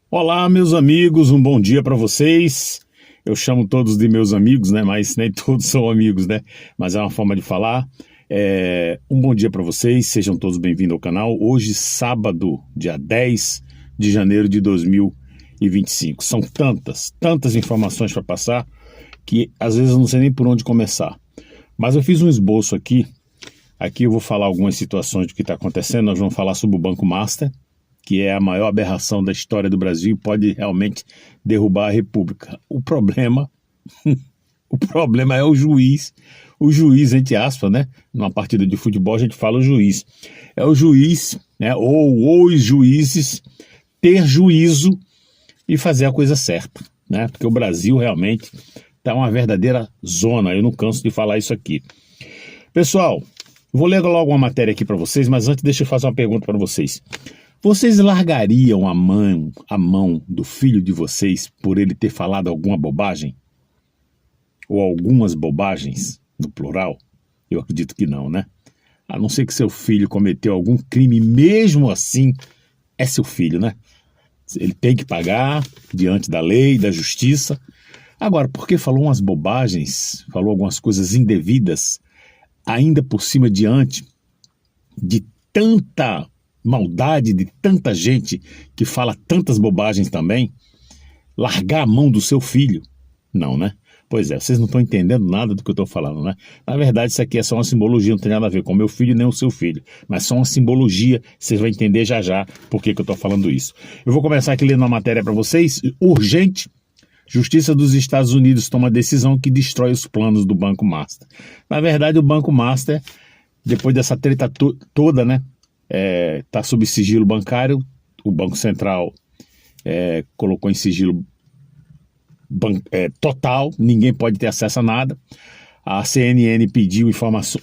Olá, meus amigos, um bom dia para vocês. Eu chamo todos de meus amigos, né? Mas nem todos são amigos, né? Mas é uma forma de falar. Um bom dia para vocês, sejam todos bem-vindos ao canal. Hoje, sábado, dia 10 de janeiro de 2025. São tantas informações para passar que às vezes eu não sei nem por onde começar. Mas eu fiz um esboço aqui. Aqui eu vou falar algumas situações do que está acontecendo. Nós vamos falar sobre o Banco Master, que é a maior aberração da história do Brasil e pode realmente derrubar a República. O problema é o juiz, entre aspas, né? Numa partida de futebol a gente fala o juiz. É o juiz, né? Ou os juízes ter juízo e fazer a coisa certa, né? Porque o Brasil realmente está uma verdadeira zona, eu não canso de falar isso aqui. Pessoal, vou ler logo uma matéria aqui para vocês, mas antes deixa eu fazer uma pergunta para vocês. Vocês largariam a mão do filho de vocês por ele ter falado alguma bobagem? Ou algumas bobagens, no plural? Eu acredito que não, né? A não ser que seu filho cometeu algum crime, mesmo assim, é seu filho, né? Ele tem que pagar diante da lei, da justiça. Agora, porque falou umas bobagens, falou algumas coisas indevidas, ainda por cima diante de tanta maldade, de tanta gente que fala tantas bobagens também, largar a mão do seu filho? Não, né? Pois é, vocês não estão entendendo nada do que eu estou falando, né? Na verdade, isso aqui é só uma simbologia, não tem nada a ver com o meu filho nem o seu filho, mas só uma simbologia, vocês vão entender já por que eu estou falando isso. Eu vou começar aqui lendo uma matéria para vocês, urgente. Justiça dos Estados Unidos toma decisão que destrói os planos do Banco Master. Na verdade, o Banco Master, depois dessa treta toda, né? Está sob sigilo bancário, o Banco Central colocou em sigilo total, ninguém pode ter acesso a nada. A CNN pediu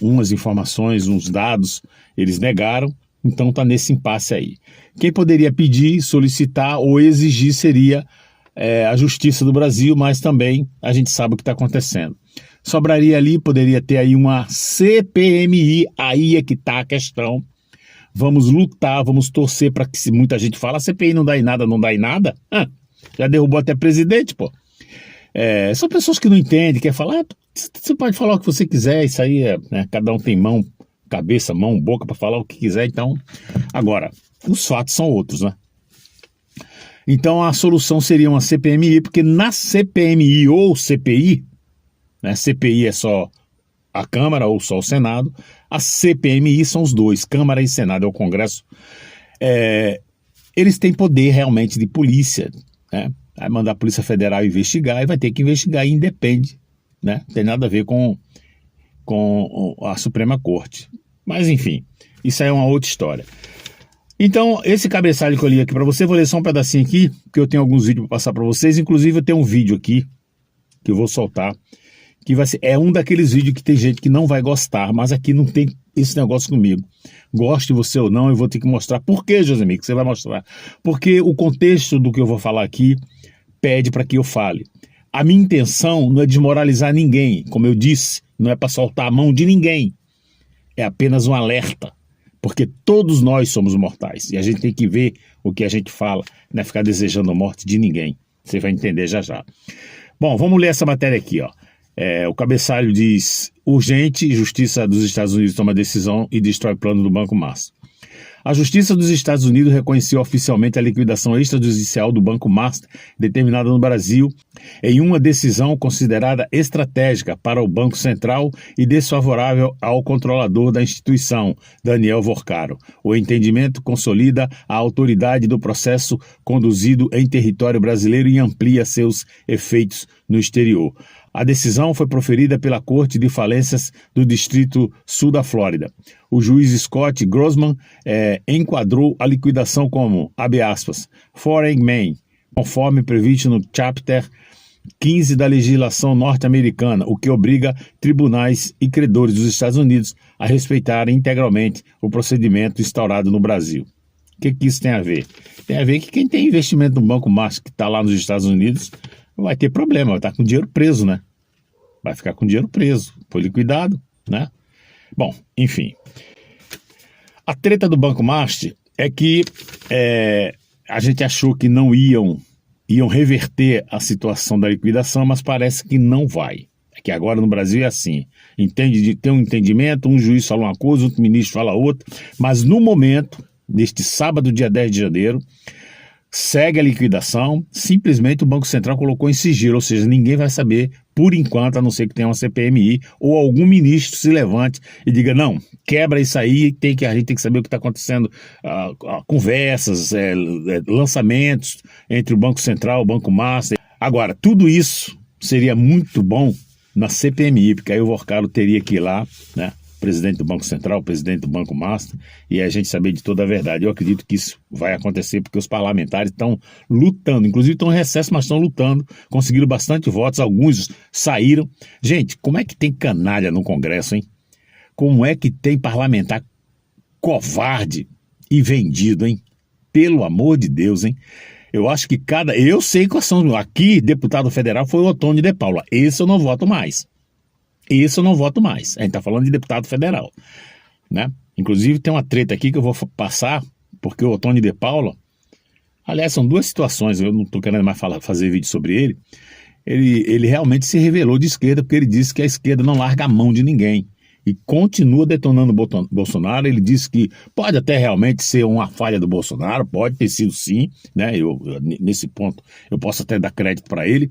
umas informações, uns dados, eles negaram, então está nesse impasse aí. Quem poderia pedir, solicitar ou exigir seria a Justiça do Brasil, mas também a gente sabe o que está acontecendo. Sobraria ali, poderia ter aí uma CPMI, aí é que está a questão. Vamos lutar, vamos torcer para que, se muita gente fala, a CPI não dá em nada, já derrubou até presidente, pô. São pessoas que não entendem, quer falar, você pode falar o que você quiser, isso aí cada um tem mão, cabeça, mão, boca para falar o que quiser, então, agora, os fatos são outros, né? Então a solução seria uma CPMI, porque na CPMI ou CPI, né, CPI é só a Câmara ou só o Senado, a CPMI são os dois, Câmara e Senado, é o Congresso. Eles têm poder realmente de polícia, né? Vai mandar a Polícia Federal investigar e vai ter que investigar e independe, né? Não tem nada a ver com a Suprema Corte. Mas enfim, isso aí é uma outra história. Então, esse cabeçalho que eu li aqui para você, vou ler só um pedacinho aqui, porque eu tenho alguns vídeos para passar para vocês, inclusive eu tenho um vídeo aqui, que eu vou soltar, que vai ser, um daqueles vídeos que tem gente que não vai gostar, mas aqui não tem esse negócio comigo. Goste você ou não, eu vou ter que mostrar. Por que, Josemir, que você vai mostrar? Porque o contexto do que eu vou falar aqui pede para que eu fale. A minha intenção não é desmoralizar ninguém, como eu disse, não é para soltar a mão de ninguém. É apenas um alerta, porque todos nós somos mortais e a gente tem que ver o que a gente fala, não é ficar desejando a morte de ninguém. Você vai entender já. Bom, vamos ler essa matéria aqui, ó. O cabeçalho diz: urgente, Justiça dos Estados Unidos toma decisão e destrói plano do Banco Master. A Justiça dos Estados Unidos reconheceu oficialmente a liquidação extrajudicial do Banco Master, determinada no Brasil, em uma decisão considerada estratégica para o Banco Central e desfavorável ao controlador da instituição, Daniel Vorcaro. O entendimento consolida a autoridade do processo conduzido em território brasileiro e amplia seus efeitos no exterior. A decisão foi proferida pela Corte de Falências do Distrito Sul da Flórida. O juiz Scott Grossman enquadrou a liquidação como, abre aspas, foreign main, conforme previsto no Chapter 15 da legislação norte-americana, o que obriga tribunais e credores dos Estados Unidos a respeitarem integralmente o procedimento instaurado no Brasil. O que isso tem a ver? Tem a ver que quem tem investimento no Banco Master que está lá nos Estados Unidos vai ter problema, vai estar com o dinheiro preso, né? Vai ficar com o dinheiro preso, foi liquidado, né? Bom, enfim. A treta do Banco Master é que a gente achou que não iam reverter a situação da liquidação, mas parece que não vai. É que agora no Brasil é assim, tem um entendimento, um juiz fala uma coisa, outro ministro fala outra, mas no momento, neste sábado, dia 10 de janeiro, segue a liquidação, simplesmente o Banco Central colocou em sigilo, ou seja, ninguém vai saber por enquanto, a não ser que tenha uma CPMI ou algum ministro se levante e diga, não, quebra isso aí, a gente tem que saber o que está acontecendo, conversas, lançamentos entre o Banco Central, o Banco Master. Agora, tudo isso seria muito bom na CPMI, porque aí o Vorcalo teria que ir lá, né? Presidente do Banco Central, presidente do Banco Master, e a gente saber de toda a verdade. Eu acredito que isso vai acontecer porque os parlamentares estão lutando, inclusive estão em recesso, mas estão lutando, conseguiram bastante votos, alguns saíram. Gente, como é que tem canalha no Congresso, hein? Como é que tem parlamentar covarde e vendido, hein? Pelo amor de Deus, hein? Eu acho que eu sei quais são. Aqui, deputado federal foi o Ottoni de Paula. Esse eu não voto mais. A gente está falando de deputado federal, né? Inclusive tem uma treta aqui que eu vou passar, porque o Ottoni de Paula, aliás, são duas situações, eu não estou querendo mais fazer vídeo sobre ele. Ele realmente se revelou de esquerda, porque ele disse que a esquerda não larga a mão de ninguém e continua detonando o Bolsonaro. Ele disse que pode até realmente ser uma falha do Bolsonaro, pode ter sido sim, né? Nesse ponto eu posso até dar crédito para ele.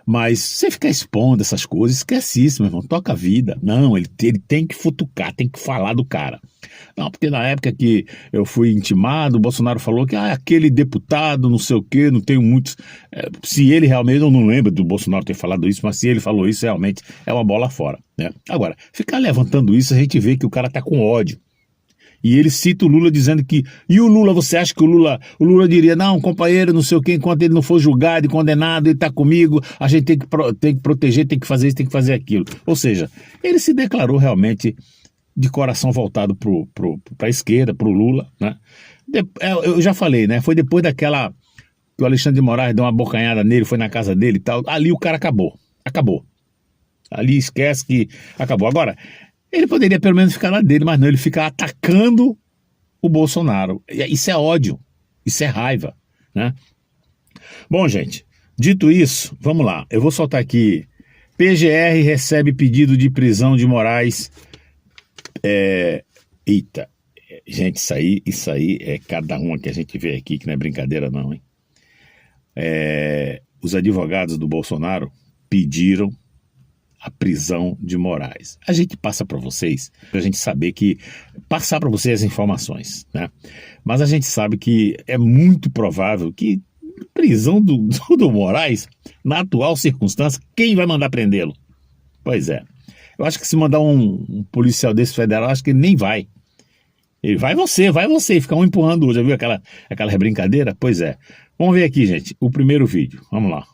Mas você ficar expondo essas coisas, esquece isso, meu irmão, toca a vida. Não, ele tem que futucar, tem que falar do cara. Não, porque na época que eu fui intimado, o Bolsonaro falou que aquele deputado, não sei o quê, não tenho muitos... se ele realmente, eu não lembro do Bolsonaro ter falado isso, mas se ele falou isso, realmente é uma bola fora, né? Agora, ficar levantando isso, a gente vê que o cara tá com ódio. E ele cita o Lula dizendo que... E o Lula, você acha que o Lula diria, não, companheiro, não sei o quê, enquanto ele não for julgado e condenado, ele está comigo, a gente tem que proteger, tem que fazer isso, tem que fazer aquilo. Ou seja, ele se declarou realmente de coração voltado para a esquerda, para o Lula, né? Eu já falei, né? Foi depois daquela... que o Alexandre de Moraes deu uma bocanhada nele, foi na casa dele e tal. Ali o cara acabou. Ali esquece que acabou. Agora... ele poderia pelo menos ficar lá dele, mas não, ele fica atacando o Bolsonaro. Isso é ódio, isso é raiva, né? Bom, gente, dito isso, vamos lá. Eu vou soltar aqui. PGR recebe pedido de prisão de Moraes. Eita, gente, isso aí é cada uma que a gente vê aqui, que não é brincadeira não, hein? Os advogados do Bolsonaro pediram a prisão de Moraes. A gente passa para vocês, para a gente saber que... passar para vocês as informações, né? Mas a gente sabe que é muito provável que prisão do Moraes, na atual circunstância, quem vai mandar prendê-lo? Pois é. Eu acho que se mandar um policial desse federal, acho que ele nem vai. Ele vai você, e fica um empurrando o outro. Já viu aquela brincadeira? Pois é. Vamos ver aqui, gente, o primeiro vídeo. Vamos lá.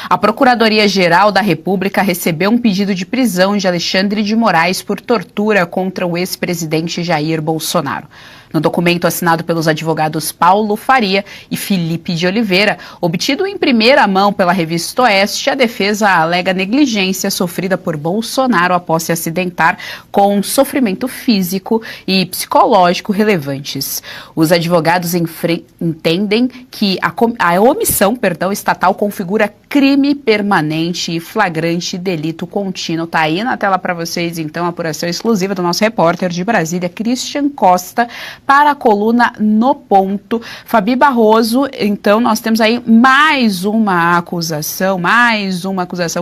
A Procuradoria-Geral da República recebeu um pedido de prisão de Alexandre de Moraes por tortura contra o ex-presidente Jair Bolsonaro. No documento assinado pelos advogados Paulo Faria e Felipe de Oliveira, obtido em primeira mão pela revista Oeste, a defesa alega negligência sofrida por Bolsonaro após se acidentar com sofrimento físico e psicológico relevantes. Os advogados entendem que a omissão estatal configura crime permanente e flagrante delito contínuo. Tá aí na tela para vocês, então, a apuração exclusiva do nosso repórter de Brasília, Christian Costa, para a coluna No Ponto. Fabi Barroso, então, nós temos aí mais uma acusação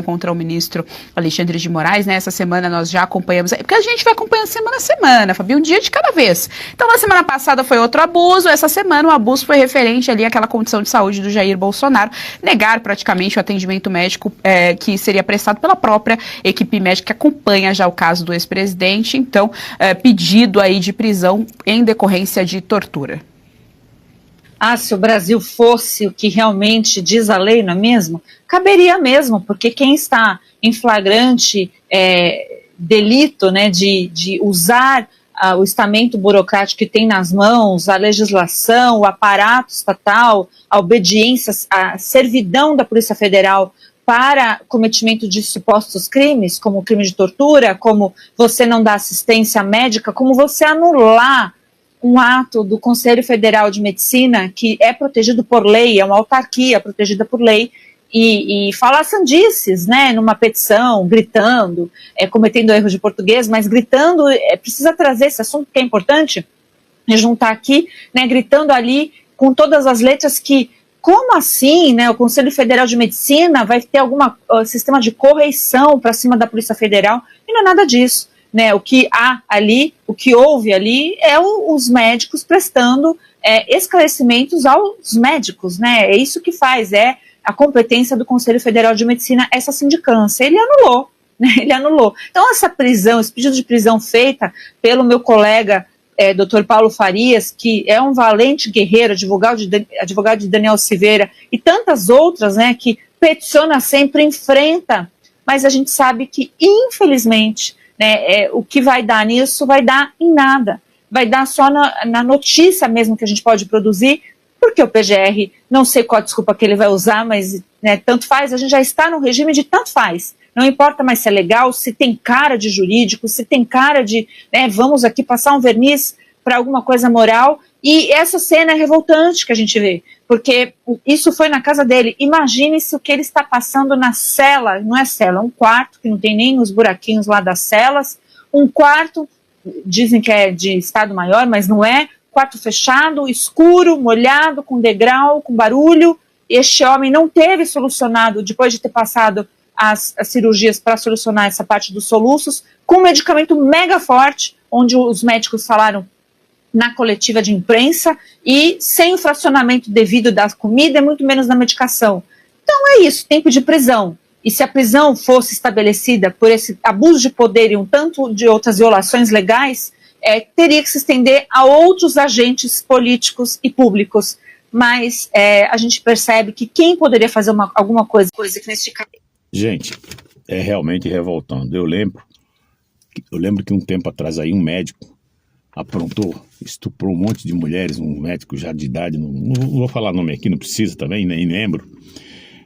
contra o ministro Alexandre de Moraes, né? Essa semana nós já acompanhamos, porque a gente vai acompanhando semana a semana, Fabi, um dia de cada vez. Então, na semana passada foi outro abuso, essa semana o abuso foi referente ali àquela condição de saúde do Jair Bolsonaro, negar praticamente o atendimento médico que seria prestado pela própria equipe médica que acompanha já o caso do ex-presidente, então, pedido aí de prisão em decorrência de tortura. Se o Brasil fosse o que realmente diz a lei, não é mesmo? Caberia mesmo, porque quem está em flagrante delito, né, de usar o estamento burocrático que tem nas mãos, a legislação, o aparato estatal, a obediência, a servidão da Polícia Federal para cometimento de supostos crimes, como o crime de tortura, como você não dar assistência médica, como você anular um ato do Conselho Federal de Medicina, que é protegido por lei, é uma autarquia protegida por lei, e falar sandices, né, numa petição, gritando, cometendo erros de português, mas gritando, precisa trazer esse assunto que é importante, e juntar aqui, né, gritando ali com todas as letras que, como assim, né, o Conselho Federal de Medicina vai ter algum sistema de correição para cima da Polícia Federal, e não é nada disso. Né, o que há ali, o que houve ali é os médicos prestando esclarecimentos aos médicos, né, é isso que faz, é a competência do Conselho Federal de Medicina, essa sindicância, ele anulou, né, ele anulou. Então essa prisão, esse pedido de prisão feita pelo meu colega Dr. Paulo Farias, que é um valente guerreiro, advogado de Daniel Silveira, e tantas outras, né, que peticiona sempre, enfrenta, mas a gente sabe que, infelizmente, né, o que vai dar nisso vai dar em nada, vai dar só na notícia mesmo que a gente pode produzir, porque o PGR, não sei qual a desculpa que ele vai usar, mas né, tanto faz, a gente já está no regime de tanto faz, não importa mais se é legal, se tem cara de jurídico, se tem cara de, né, vamos aqui passar um verniz para alguma coisa moral, e essa cena é revoltante que a gente vê, porque isso foi na casa dele. Imagine-se o que ele está passando na cela, não é cela, é um quarto, que não tem nem os buraquinhos lá das celas, um quarto, dizem que é de estado maior, mas não é, quarto fechado, escuro, molhado, com degrau, com barulho. Este homem não teve solucionado, depois de ter passado as cirurgias para solucionar essa parte dos soluços, com um medicamento mega forte, onde os médicos falaram na coletiva de imprensa, e sem o fracionamento devido da comida e muito menos da medicação. Então é isso, tempo de prisão. E se a prisão fosse estabelecida por esse abuso de poder e um tanto de outras violações legais, teria que se estender a outros agentes políticos e públicos. Mas a gente percebe que quem poderia fazer alguma coisa que nesse caso... Gente, é realmente revoltando. Eu lembro que um tempo atrás aí um médico aprontou, estuprou um monte de mulheres, um médico já de idade, não vou falar nome aqui, não precisa também, nem lembro,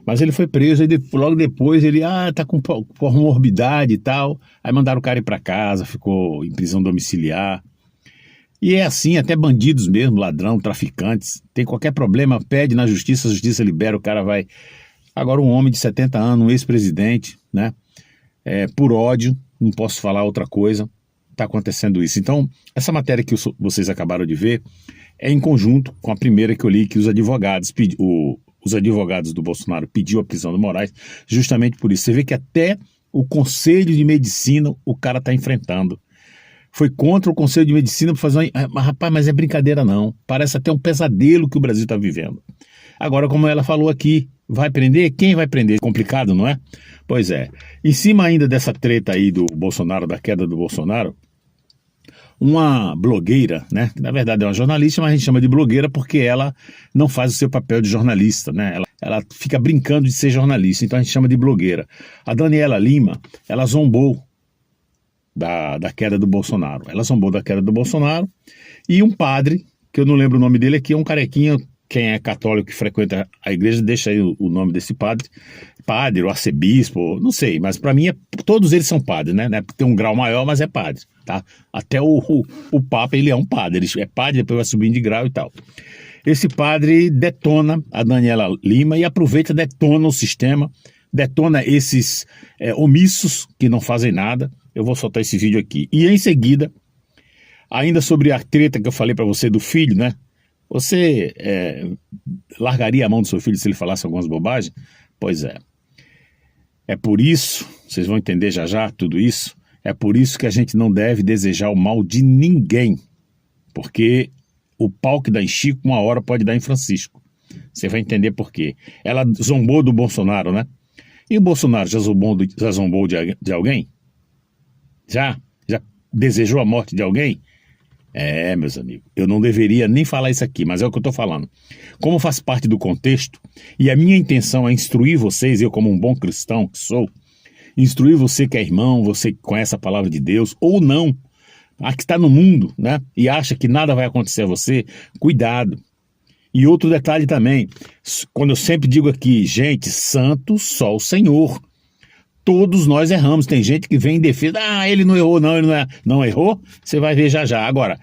mas ele foi preso, e logo depois ele, tá com comorbidade e tal, aí mandaram o cara ir para casa, ficou em prisão domiciliar, e é assim, até bandidos mesmo, ladrão, traficantes, tem qualquer problema, pede na justiça, a justiça libera, o cara vai. Agora um homem de 70 anos, um ex-presidente, né, por ódio, não posso falar outra coisa, está acontecendo isso. Então, essa matéria que vocês acabaram de ver é em conjunto com a primeira que eu li, que os advogados do Bolsonaro pediu a prisão do Moraes, justamente por isso. Você vê que até o Conselho de Medicina o cara está enfrentando. Foi contra o Conselho de Medicina para fazer mas rapaz, mas é brincadeira não. Parece até um pesadelo que o Brasil está vivendo. Agora, como ela falou aqui, vai prender? Quem vai prender? Complicado, não é? Pois é. Em cima ainda dessa treta aí do Bolsonaro, da queda do Bolsonaro, uma blogueira, né, que na verdade é uma jornalista, mas a gente chama de blogueira porque ela não faz o seu papel de jornalista, né, ela fica brincando de ser jornalista, então a gente chama de blogueira. A Daniela Lima, ela zombou da queda do Bolsonaro, e um padre, que eu não lembro o nome dele aqui, é um carequinha. Quem é católico que frequenta a igreja, deixa aí o nome desse padre, ou arcebispo, não sei, mas para mim todos eles são padres, né? Tem um grau maior, mas é padre, tá? Até o Papa, ele é um padre, ele é padre, depois vai subindo de grau e tal. Esse padre detona a Daniela Lima e aproveita, detona o sistema, detona esses omissos que não fazem nada. Eu vou soltar esse vídeo aqui. E em seguida, ainda sobre a treta que eu falei para você do filho, né? Você largaria a mão do seu filho se ele falasse algumas bobagens? Pois é. É por isso, vocês vão entender já tudo isso, é por isso que a gente não deve desejar o mal de ninguém. Porque o pau que dá em Chico, uma hora pode dar em Francisco. Você vai entender por quê. Ela zombou do Bolsonaro, né? E o Bolsonaro já zombou de alguém? Já desejou a morte de alguém? Meus amigos, eu não deveria nem falar isso aqui, mas é o que eu estou falando. Como faz parte do contexto, e a minha intenção é instruir vocês, eu como um bom cristão que sou, instruir você que é irmão, você que conhece a palavra de Deus, ou não, que está no mundo, né, e acha que nada vai acontecer a você, cuidado. E outro detalhe também, quando eu sempre digo aqui, gente, santo só o Senhor. Todos nós erramos. Tem gente que vem em defesa, ele não errou, não, ele não errou. Você vai ver já já. Agora,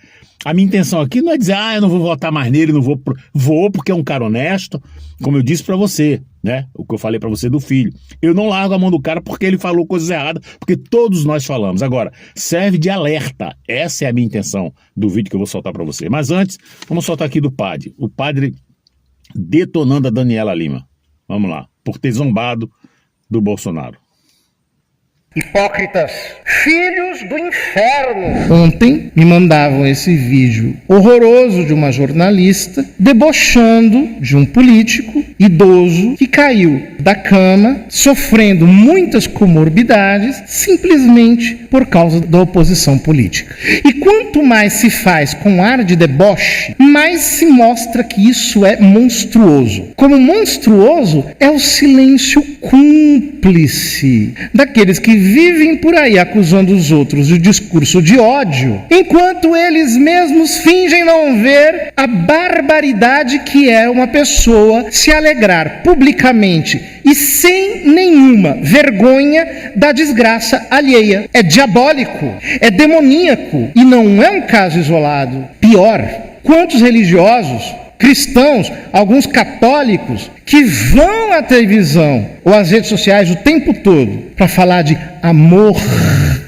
a minha intenção aqui não é dizer, eu não vou votar mais nele, não vou. Vou porque é um cara honesto, como eu disse pra você, né? O que eu falei pra você do filho. Eu não largo a mão do cara porque ele falou coisas erradas, porque todos nós falamos. Agora, serve de alerta. Essa é a minha intenção do vídeo que eu vou soltar pra você. Mas antes, vamos soltar aqui do padre. O padre detonando a Daniela Lima. Vamos lá. Por ter zombado do Bolsonaro. Hipócritas, filhos do inferno. Ontem me mandavam esse vídeo horroroso de uma jornalista debochando de um político idoso que caiu da cama, sofrendo muitas comorbidades, simplesmente por causa da oposição política. E quanto mais se faz com ar de deboche, mais se mostra que isso é monstruoso. Como monstruoso é o silêncio cúmplice daqueles que vivem por aí acusando os outros de discurso de ódio, enquanto eles mesmos fingem não ver a barbaridade que é uma pessoa se alegrar publicamente e sem nenhuma vergonha da desgraça alheia. É diabólico, é demoníaco e não é um caso isolado. Pior, quantos religiosos, cristãos, alguns católicos, que vão à televisão ou às redes sociais o tempo todo para falar de amor,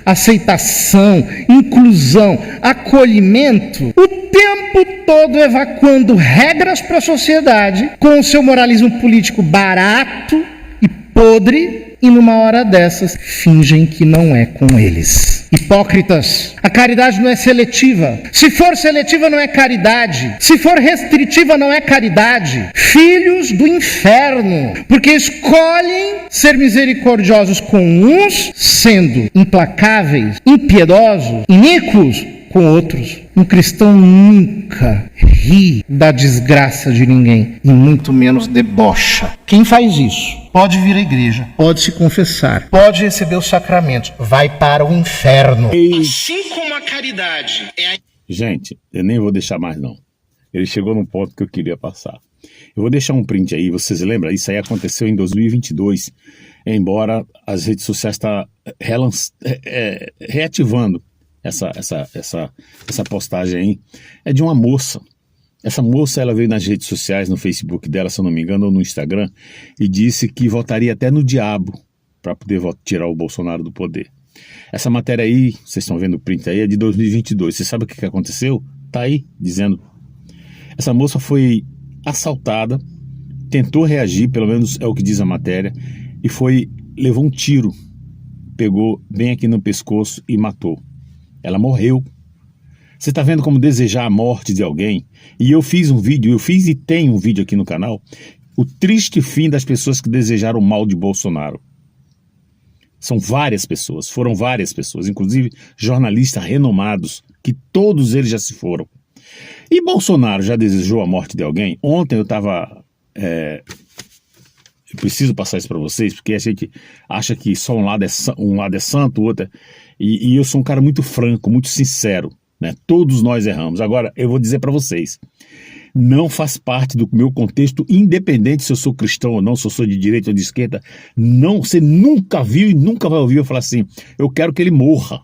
aceitação, inclusão, acolhimento, o tempo todo evacuando regras para a sociedade com o seu moralismo político barato e podre, e numa hora dessas fingem que não é com eles. Hipócritas, a caridade não é seletiva. Se for seletiva, não é caridade. Se for restritiva, não é caridade. Filhos do inferno, porque escolhem ser misericordiosos com uns, sendo implacáveis, impiedosos, iníquos com outros. Um cristão nunca ri da desgraça de ninguém e muito menos debocha. Quem faz isso pode vir à igreja, pode se confessar, pode receber os sacramentos, vai para o inferno. Assim como a caridade é a... Gente, eu nem vou deixar mais não. Ele chegou num ponto que eu queria passar. Eu vou deixar um print aí, vocês lembram? Isso aí aconteceu em 2022, embora as redes sociais estão reativando essa postagem aí. É de uma moça. Essa moça, ela veio nas redes sociais, no Facebook dela, se eu não me engano, ou no Instagram, e disse que votaria até no diabo para poder tirar o Bolsonaro do poder. Essa matéria aí, vocês estão vendo o print aí, é de 2022. Você sabe o que aconteceu? Tá aí, dizendo. Essa moça foi assaltada, tentou reagir, pelo menos é o que diz a matéria, e levou um tiro, pegou bem aqui no pescoço e matou. Ela morreu. Você está vendo como desejar a morte de alguém? E eu fiz e tenho um vídeo aqui no canal, o triste fim das pessoas que desejaram o mal de Bolsonaro. Foram várias pessoas, inclusive jornalistas renomados, que todos eles já se foram. E Bolsonaro já desejou a morte de alguém? Ontem eu estava... Eu preciso passar isso para vocês, porque a gente acha que só um lado é santo, o outro é... E eu sou um cara muito franco, muito sincero, né? Todos nós erramos. Agora, eu vou dizer para vocês, não faz parte do meu contexto, independente se eu sou cristão ou não, se eu sou de direita ou de esquerda, não, você nunca viu e nunca vai ouvir eu falar assim, eu quero que ele morra,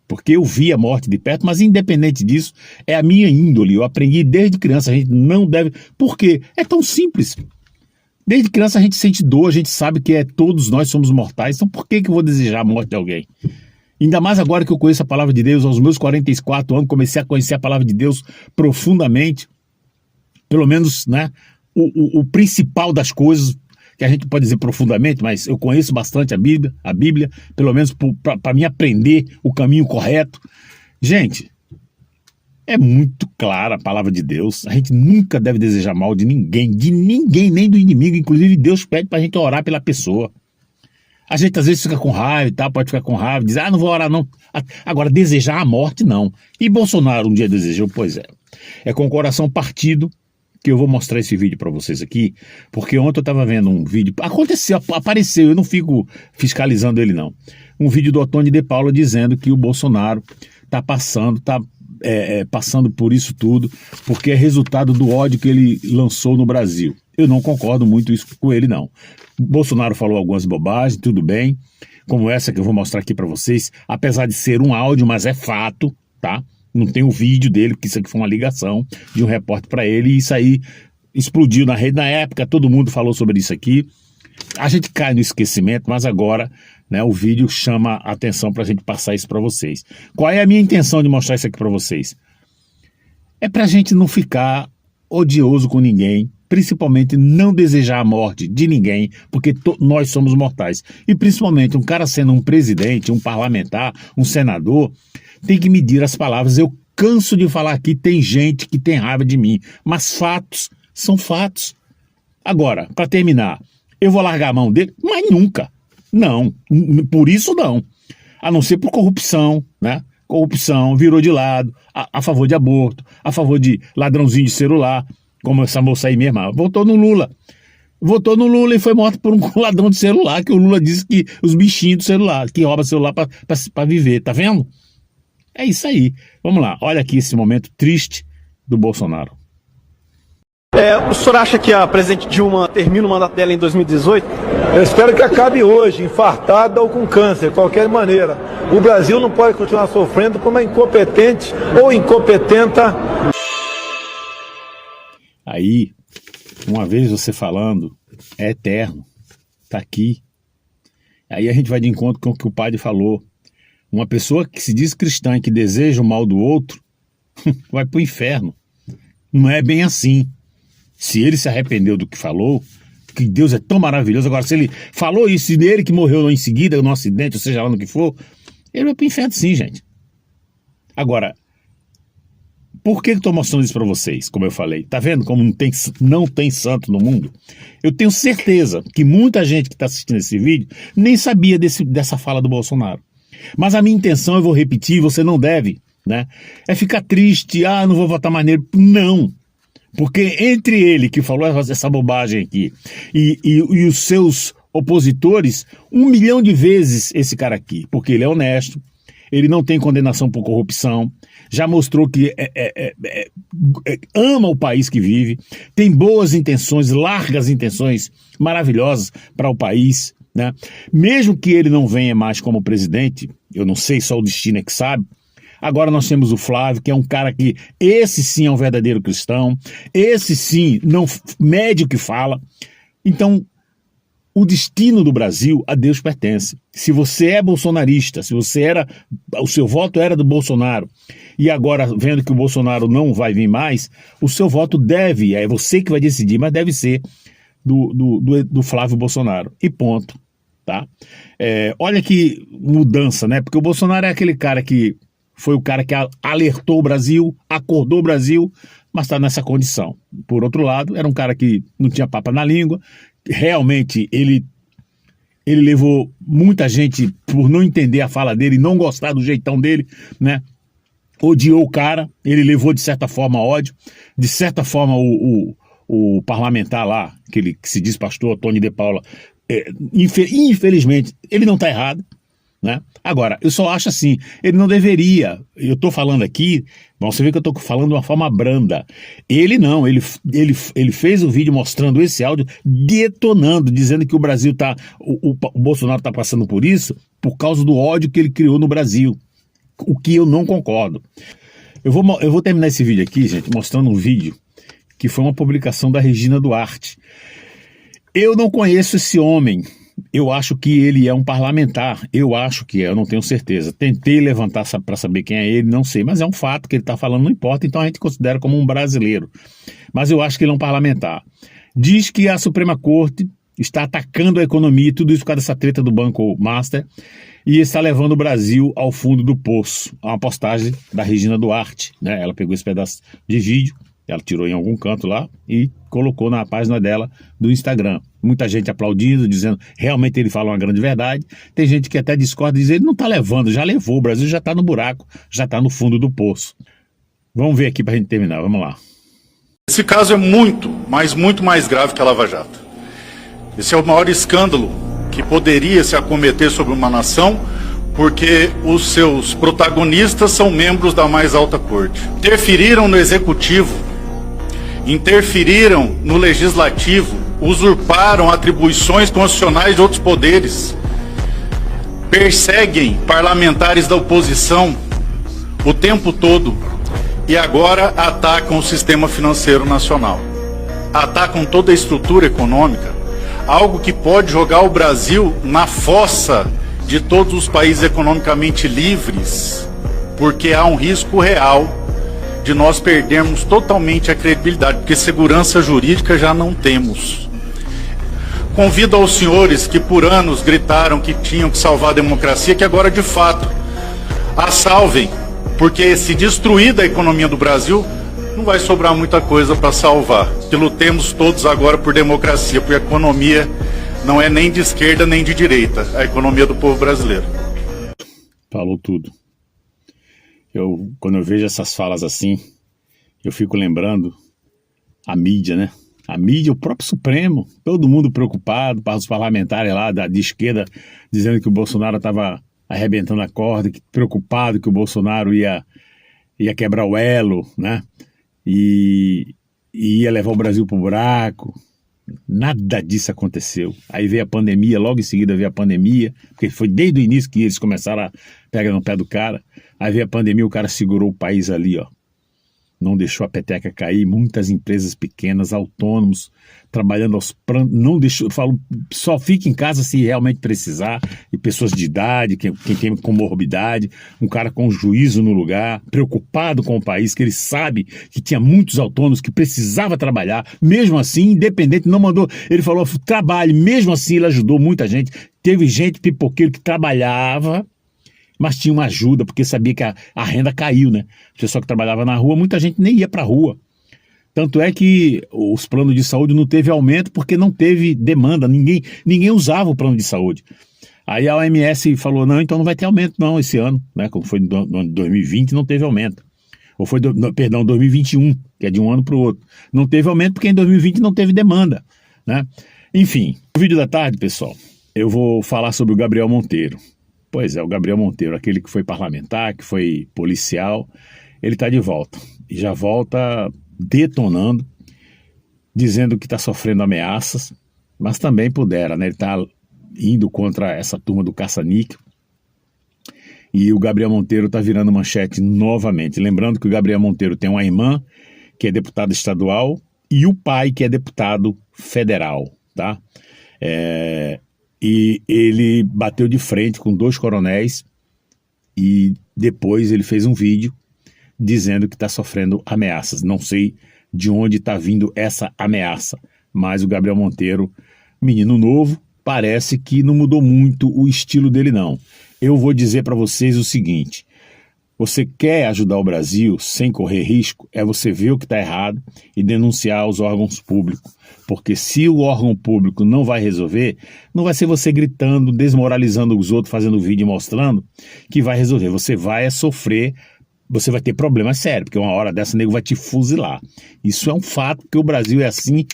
porque eu vi a morte de perto, mas independente disso, é a minha índole, eu aprendi desde criança, a gente não deve... Por quê? É tão simples. Desde criança a gente sente dor, a gente sabe que todos nós somos mortais, então por que eu vou desejar a morte de alguém? Ainda mais agora que eu conheço a palavra de Deus, aos meus 44 anos, comecei a conhecer a palavra de Deus profundamente, pelo menos, né, o principal das coisas, que a gente pode dizer profundamente, mas eu conheço bastante a Bíblia, pelo menos para me aprender o caminho correto. Gente, é muito clara a palavra de Deus, a gente nunca deve desejar mal de ninguém, nem do inimigo, inclusive Deus pede para a gente orar pela pessoa. A gente às vezes fica com raiva e tal, pode ficar com raiva, diz, não vou orar não. Agora, desejar a morte, não. E Bolsonaro um dia desejou? Pois é. É com o coração partido que eu vou mostrar esse vídeo para vocês aqui, porque ontem eu estava vendo um vídeo, apareceu, eu não fico fiscalizando ele não. Um vídeo do Ottoni de Paula dizendo que o Bolsonaro está passando por isso tudo, porque é resultado do ódio que ele lançou no Brasil. eu não concordo muito isso com ele, não. Bolsonaro falou algumas bobagens, tudo bem, como essa que eu vou mostrar aqui para vocês, apesar de ser um áudio, mas é fato, tá? Não tem o vídeo dele, porque isso aqui foi uma ligação de um repórter para ele, e isso aí explodiu na rede na época, todo mundo falou sobre isso aqui. A gente cai no esquecimento, mas agora, né, o vídeo chama a atenção para a gente passar isso para vocês. Qual é a minha intenção de mostrar isso aqui para vocês? É para a gente não ficar odioso com ninguém, principalmente não desejar a morte de ninguém, porque nós somos mortais. E principalmente um cara sendo um presidente, um parlamentar, um senador, tem que medir as palavras. Eu canso de falar aqui, tem gente que tem raiva de mim, mas fatos são fatos. Agora, para terminar, eu vou largar a mão dele? Mas nunca. Não, por isso não. A não ser por corrupção, né? Corrupção, virou de lado, a favor de aborto, a favor de ladrãozinho de celular, como essa moça aí mesmo, votou no Lula. Votou no Lula e foi morto por um ladrão de celular, que o Lula disse que os bichinhos do celular, que rouba celular para viver, tá vendo? É isso aí. Vamos lá, olha aqui esse momento triste do Bolsonaro. O senhor acha que a presidente Dilma termina o mandato dela em 2018? Eu espero que acabe hoje, infartada ou com câncer, de qualquer maneira. O Brasil não pode continuar sofrendo por uma incompetente ou incompetenta. Aí, uma vez você falando, é eterno, tá aqui. Aí a gente vai de encontro com o que o padre falou. Uma pessoa que se diz cristã e que deseja o mal do outro, vai pro inferno. Não é bem assim. Se ele se arrependeu do que falou, que Deus é tão maravilhoso, agora se ele falou isso e ele que morreu em seguida, no acidente, ou seja lá no que for, ele vai pro inferno sim, gente. Agora, por que eu tô mostrando isso para vocês, como eu falei? Tá vendo como não tem santo no mundo? Eu tenho certeza que muita gente que está assistindo esse vídeo nem sabia dessa fala do Bolsonaro. Mas a minha intenção, eu vou repetir, você não deve, né? É ficar triste, não vou votar mais nele. Não. Porque entre ele, que falou essa bobagem aqui, e os seus opositores, 1 milhão de vezes esse cara aqui. Porque ele é honesto, ele não tem condenação por corrupção, já mostrou que ama o país que vive, tem boas intenções, largas intenções maravilhosas para o país, né? Mesmo que ele não venha mais como presidente, eu não sei, só o destino é que sabe. Agora nós temos o Flávio, que é um cara que, esse sim é um verdadeiro cristão, esse sim não mede o que fala. Então, o destino do Brasil a Deus pertence. Se você é bolsonarista, se o seu voto era do Bolsonaro, e agora vendo que o Bolsonaro não vai vir mais, o seu voto deve, é você que vai decidir, mas deve ser do Flávio Bolsonaro. E ponto, tá? Olha que mudança, né? Porque o Bolsonaro é aquele cara que foi o cara que alertou o Brasil, acordou o Brasil, mas está nessa condição. Por outro lado, era um cara que não tinha papa na língua, realmente ele levou muita gente por não entender a fala dele, não gostar do jeitão dele, né? Odiou o cara, ele levou de certa forma ódio, de certa forma o parlamentar lá, que se diz pastor, Tony de Paula, infelizmente, ele não está errado, né? Agora, eu só acho assim, ele não deveria, eu estou falando aqui, você vê que eu estou falando de uma forma branda, ele não, ele fez o vídeo mostrando esse áudio, detonando, dizendo que o Brasil o Bolsonaro está passando por isso, por causa do ódio que ele criou no Brasil, o que eu não concordo. Eu vou terminar esse vídeo aqui, gente, mostrando um vídeo que foi uma publicação da Regina Duarte. Eu não conheço esse homem, eu acho que ele é um parlamentar, eu acho que é, eu não tenho certeza. Tentei levantar para saber quem é ele, não sei, mas é um fato que ele está falando, não importa, então a gente considera como um brasileiro. Mas eu acho que ele é um parlamentar. Diz que a Suprema Corte está atacando a economia e tudo isso por causa dessa treta do Banco Master e está levando o Brasil ao fundo do poço. Uma postagem da Regina Duarte, né? Ela pegou esse pedaço de vídeo, ela tirou em algum canto lá e colocou na página dela do Instagram. Muita gente aplaudindo, dizendo realmente ele fala uma grande verdade. Tem gente que até discorda e diz ele não está levando, já levou, o Brasil já está no buraco, já está no fundo do poço. Vamos ver aqui para a gente terminar, vamos lá. Esse caso é muito, mas muito mais grave que a Lava Jato. Esse é o maior escândalo que poderia se acometer sobre uma nação, porque os seus protagonistas são membros da mais alta corte. Interferiram no executivo interferiram no legislativo, usurparam atribuições constitucionais de outros poderes, perseguem parlamentares da oposição o tempo todo e agora atacam o sistema financeiro nacional. Atacam toda a estrutura econômica, algo que pode jogar o Brasil na fossa de todos os países economicamente livres, porque há um risco real de nós perdermos totalmente a credibilidade, porque segurança jurídica já não temos. Convido aos senhores que por anos gritaram que tinham que salvar a democracia, que agora de fato a salvem, porque se destruir da economia do Brasil, não vai sobrar muita coisa para salvar. Que lutemos todos agora por democracia, porque a economia não é nem de esquerda nem de direita, a economia do povo brasileiro. Falou tudo. Quando eu vejo essas falas assim, eu fico lembrando a mídia, né? A mídia, o próprio Supremo, todo mundo preocupado, os parlamentares lá de esquerda dizendo que o Bolsonaro estava arrebentando a corda, preocupado que o Bolsonaro ia quebrar o elo, né? E ia levar o Brasil para o buraco. Nada disso aconteceu. Aí veio a pandemia, logo em seguida veio a pandemia, porque foi desde o início que eles começaram a pegar no pé do cara. Aí veio a pandemia, o cara segurou o país ali, ó. Não deixou a peteca cair, muitas empresas pequenas, autônomos, trabalhando aos prantos, não deixou, falo, só fique em casa se realmente precisar, e pessoas de idade, quem tem comorbidade, um cara com juízo no lugar, preocupado com o país, que ele sabe que tinha muitos autônomos que precisava trabalhar, mesmo assim, independente, não mandou, ele falou, trabalhe, mesmo assim ele ajudou muita gente, teve gente pipoqueiro que trabalhava, mas tinha uma ajuda, porque sabia que a renda caiu, né? O pessoal que trabalhava na rua, muita gente nem ia para a rua. Tanto é que os planos de saúde não teve aumento porque não teve demanda, ninguém usava o plano de saúde. Aí a OMS falou, não, então não vai ter aumento não esse ano, né? Como foi no ano de 2020, não teve aumento. Ou foi, 2021, que é de um ano para o outro. Não teve aumento porque em 2020 não teve demanda, né? Enfim, no vídeo da tarde, pessoal, eu vou falar sobre o Gabriel Monteiro. Pois é, o Gabriel Monteiro, aquele que foi parlamentar, que foi policial, ele está de volta. E já volta detonando, dizendo que está sofrendo ameaças, mas também pudera, né? Ele está indo contra essa turma do caça-níquel. E o Gabriel Monteiro está virando manchete novamente. Lembrando que o Gabriel Monteiro tem uma irmã, que é deputada estadual, e o pai, que é deputado federal, tá? E ele bateu de frente com 2 coronéis e depois ele fez um vídeo dizendo que está sofrendo ameaças. Não sei de onde está vindo essa ameaça, mas o Gabriel Monteiro, menino novo, parece que não mudou muito o estilo dele não. Eu vou dizer para vocês o seguinte, você quer ajudar o Brasil sem correr risco, é você ver o que está errado e denunciar aos órgãos públicos. Porque se o órgão público não vai resolver, não vai ser você gritando, desmoralizando os outros, fazendo vídeo e mostrando que vai resolver. Você vai sofrer, você vai ter problemas sérios, porque uma hora dessa o nego vai te fuzilar. Isso é um fato, porque o Brasil é assim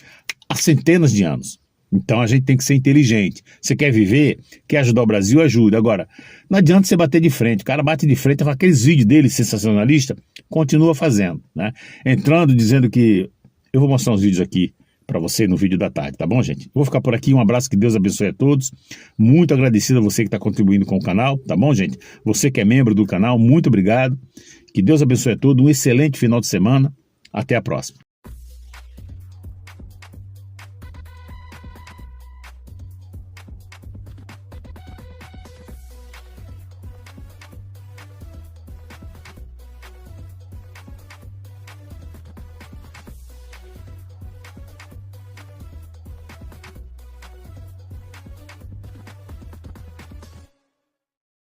há centenas de anos. Então a gente tem que ser inteligente. Você quer viver? Quer ajudar o Brasil? Ajude. Agora, não adianta você bater de frente. O cara bate de frente, faz aqueles vídeos dele sensacionalista, continua fazendo, né? Entrando, dizendo que... Eu vou mostrar uns vídeos aqui para você no vídeo da tarde, tá bom, gente? Eu vou ficar por aqui, um abraço, que Deus abençoe a todos. Muito agradecido a você que está contribuindo com o canal, tá bom, gente? Você que é membro do canal, muito obrigado. Que Deus abençoe a todos, um excelente final de semana. Até a próxima.